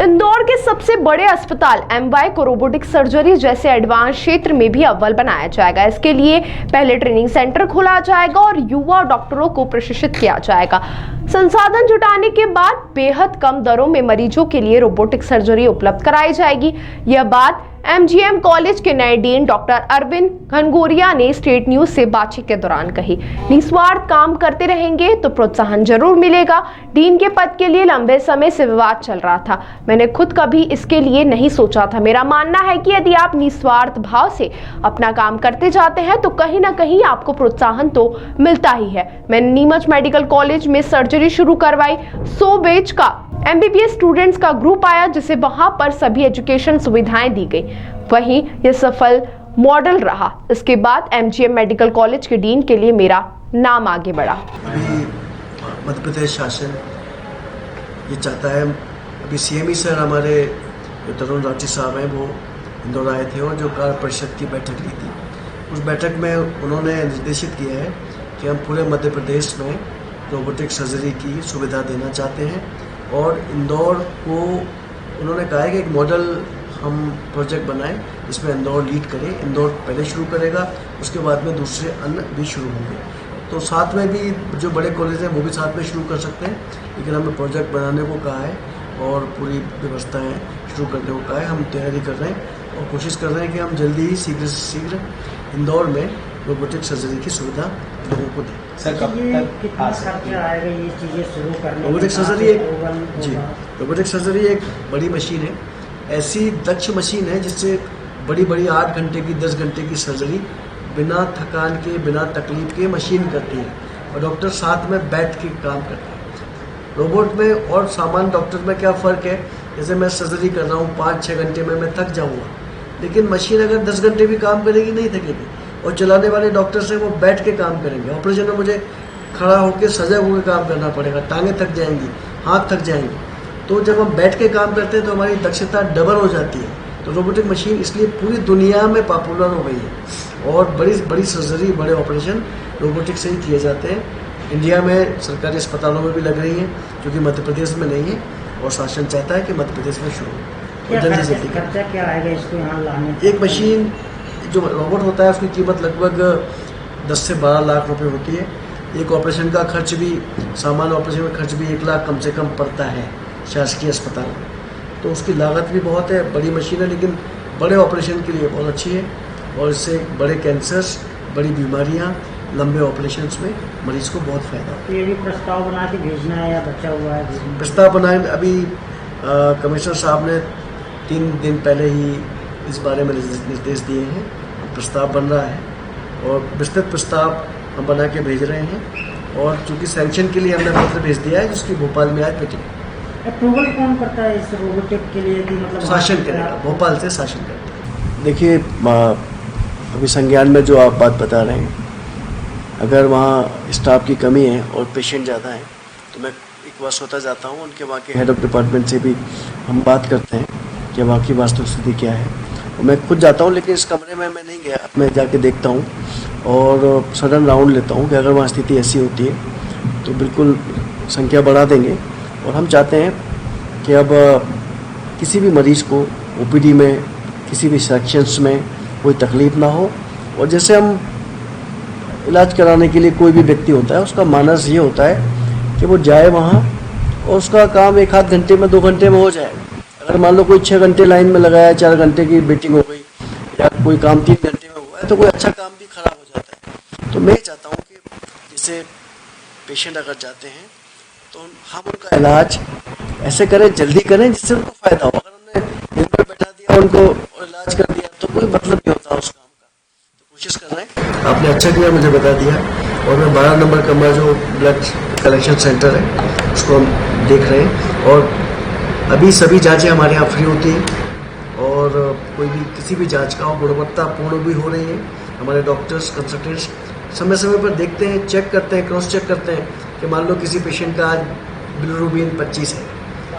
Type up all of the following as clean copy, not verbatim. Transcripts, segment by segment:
इंदौर के सबसे बड़े अस्पताल एमवाई को रोबोटिक सर्जरी जैसे एडवांस क्षेत्र में भी अव्वल बनाया जाएगा। इसके लिए पहले ट्रेनिंग सेंटर खोला जाएगा और युवा डॉक्टरों को प्रशिक्षित किया जाएगा। संसाधन जुटाने के बाद बेहद कम दरों में मरीजों के लिए रोबोटिक सर्जरी उपलब्ध कराई जाएगी। यह बात एमजीएम कॉलेज के नए डीन डॉक्टर अरविंद घनघोरिया ने स्टेट न्यूज से बातचीत के दौरान कही। निस्वार्थ काम करते रहेंगे तो प्रोत्साहन जरूर मिलेगा। डीन के पद के लिए लंबे समय से विवाद चल रहा था। मैंने खुद कभी इसके लिए नहीं सोचा था। मेरा मानना है कि यदि आप निस्वार्थ भाव से अपना काम करते जाते हैं तो कहीं ना कहीं आपको प्रोत्साहन तो मिलता ही है। मैंने नीमच मेडिकल कॉलेज में सर्जरी शुरू करवाई। 100 बेच का एमबीबीएस स्टूडेंट्स का ग्रुप आया जिसे वहां पर सभी एजुकेशन सुविधाएं दी गई। वहीं यह सफल मॉडल रहा। इसके बाद एमजीएम मेडिकल कॉलेज के डीन के लिए मेरा नाम आगे बढ़ा। अभी मध्य प्रदेश शासन ये चाहता है, अभी सीएमई सर हमारे जो तरुण राठी साहब हैं वो इंदौर आए थे और जो कार्य परिषद की बैठक ली थी, उस बैठक में उन्होंने निर्देशित किया है कि हम पूरे मध्य प्रदेश में रोबोटिक सर्जरी की सुविधा देना चाहते हैं और इंदौर को उन्होंने कहा है कि एक मॉडल हम प्रोजेक्ट बनाएं जिसमें इंदौर लीड करे। इंदौर पहले शुरू करेगा, उसके बाद में दूसरे अन्य भी शुरू होंगे। तो साथ में भी जो बड़े कॉलेज हैं वो भी साथ में शुरू कर सकते हैं, लेकिन हमने प्रोजेक्ट बनाने को कहा है और पूरी व्यवस्थाएं शुरू करने को कहा है। हम तैयारी कर रहे हैं और कोशिश कर रहे हैं कि हम जल्दी ही शीघ्र से शीघ्र इंदौर में रोबोटिक सर्जरी की सुविधा लोगों को दें। सर कब तक खर्चा आएगा ये चीज़ें शुरू करने? रोबोटिक सर्जरी एक बड़ी मशीन है, ऐसी दक्ष मशीन है जिससे बड़ी 8 घंटे की 10 घंटे की सर्जरी बिना थकान के बिना तकलीफ के मशीन करती है और डॉक्टर साथ में बैठ के काम करते हैं। रोबोट में और सामान्य डॉक्टर में क्या फ़र्क है, जैसे मैं सर्जरी कर रहा हूँ 5-6 घंटे में मैं थक जाऊँगा, लेकिन मशीन अगर 10 घंटे भी काम करेगी नहीं थकेगी। और चलाने वाले डॉक्टर्स हैं वो बैठ के काम करेंगे। ऑपरेशन में मुझे खड़ा होकर सजग होकर काम करना पड़ेगा, टांगें थक जाएंगी, हाथ थक जाएंगे। तो जब हम बैठ के काम करते हैं तो हमारी दक्षता डबल हो जाती है। तो रोबोटिक मशीन इसलिए पूरी दुनिया में पॉपुलर हो गई है और बड़ी सर्जरी बड़े ऑपरेशन रोबोटिक से ही किए जाते हैं। इंडिया में सरकारी अस्पतालों में भी लग रही हैं, जो कि मध्य प्रदेश में नहीं है और शासन चाहता है कि मध्य प्रदेश में शुरू हो। जल्दी से खर्चा क्या आएगा इसको यहाँ लाने? एक मशीन जो रोबोट होता है उसकी कीमत लगभग 10 से 12 लाख रुपए होती है। एक ऑपरेशन का खर्च भी, सामान्य ऑपरेशन में खर्च भी 1 लाख कम से कम पड़ता है शासकीय अस्पताल में। तो उसकी लागत भी बहुत है, बड़ी मशीन है, लेकिन बड़े ऑपरेशन के लिए बहुत अच्छी है और इससे बड़े कैंसर्स, बड़ी बीमारियां, लंबे ऑपरेशंस में मरीज को बहुत फायदा होता है। ये भी प्रस्ताव बना के भेजना है या बचा हुआ है? प्रस्ताव बनाए, अभी कमिश्नर साहब ने 3 दिन पहले ही इस बारे में निर्देश दिए हैं। प्रस्ताव बन रहा है और विस्तृत प्रस्ताव हम बना के भेज रहे हैं और चूँकि सैंक्शन के लिए हमने पत्र भेज दिया है जिसकी भोपाल में आज मीटिंग। अप्रूवल कौन करता है इस रोबोटिक के लिए? मतलब शासन करेगा, भोपाल से शासन करेगा। देखिए, अभी संज्ञान में जो आप बात बता रहे हैं, अगर वहाँ स्टाफ की कमी है और पेशेंट ज़्यादा है तो मैं एक बार स्वतः जाता हूँ, उनके वहाँ के हेड ऑफ डिपार्टमेंट से भी हम बात करते हैं कि वहाँ की वास्तविक स्थिति क्या है। और मैं खुद जाता हूँ, लेकिन इस कमरे में मैं नहीं गया, मैं जाके देखता हूँ और सडन राउंड लेता हूँ कि अगर वहाँ स्थिति ऐसी होती है तो बिल्कुल संख्या बढ़ा देंगे। और हम चाहते हैं कि अब किसी भी मरीज़ को ओपीडी में, किसी भी सेक्शंस में कोई तकलीफ़ ना हो। और जैसे हम इलाज कराने के लिए कोई भी व्यक्ति होता है, उसका मानस ये होता है कि वो जाए वहाँ और उसका काम 1-8 घंटे में, 2 घंटे में हो जाए। अगर मान लो कोई 6 घंटे लाइन में लगाया, 4 घंटे की वेटिंग हो गई या कोई काम 3 घंटे में हुआ है तो कोई अच्छा काम भी खराब हो जाता है। तो मैं चाहता हूँ कि जैसे पेशेंट अगर जाते हैं तो हम उनका इलाज ऐसे करें, जल्दी करें जिससे उनको फ़ायदा हो। अगर हमने दिन पर बैठा दिया उनको और इलाज कर दिया तो कोई मतलब नहीं होता उस काम का। तो कोशिश कर रहे हैं। आपने अच्छा किया, मुझे बता दिया। और मैं 12 नंबर कमरा जो ब्लड कलेक्शन सेंटर है उसको हम देख रहे हैं और अभी सभी जांचें हमारे यहाँ फ्री होती हैं और कोई भी किसी भी जांच का गुणवत्तापूर्ण भी हो रही है। हमारे डॉक्टर्स, कंसल्टेंट्स समय समय पर देखते हैं, चेक करते हैं, क्रॉस चेक करते हैं कि मान लो किसी पेशेंट का आज बिलिरुबिन 25 है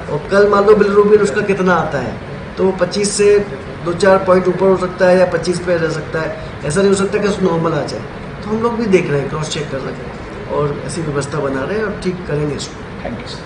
और कल मान लो बिलिरुबिन उसका कितना आता है, तो वो 25 से 2-4 पॉइंट ऊपर हो सकता है या 25 पे रह सकता है। ऐसा नहीं हो सकता कि उसको नॉर्मल आ जाए। तो हम लोग भी देख रहे हैं, क्रॉस चेक कर रहे हैं और ऐसी व्यवस्था बना रहे हैं और ठीक करेंगे इसको। Thank you.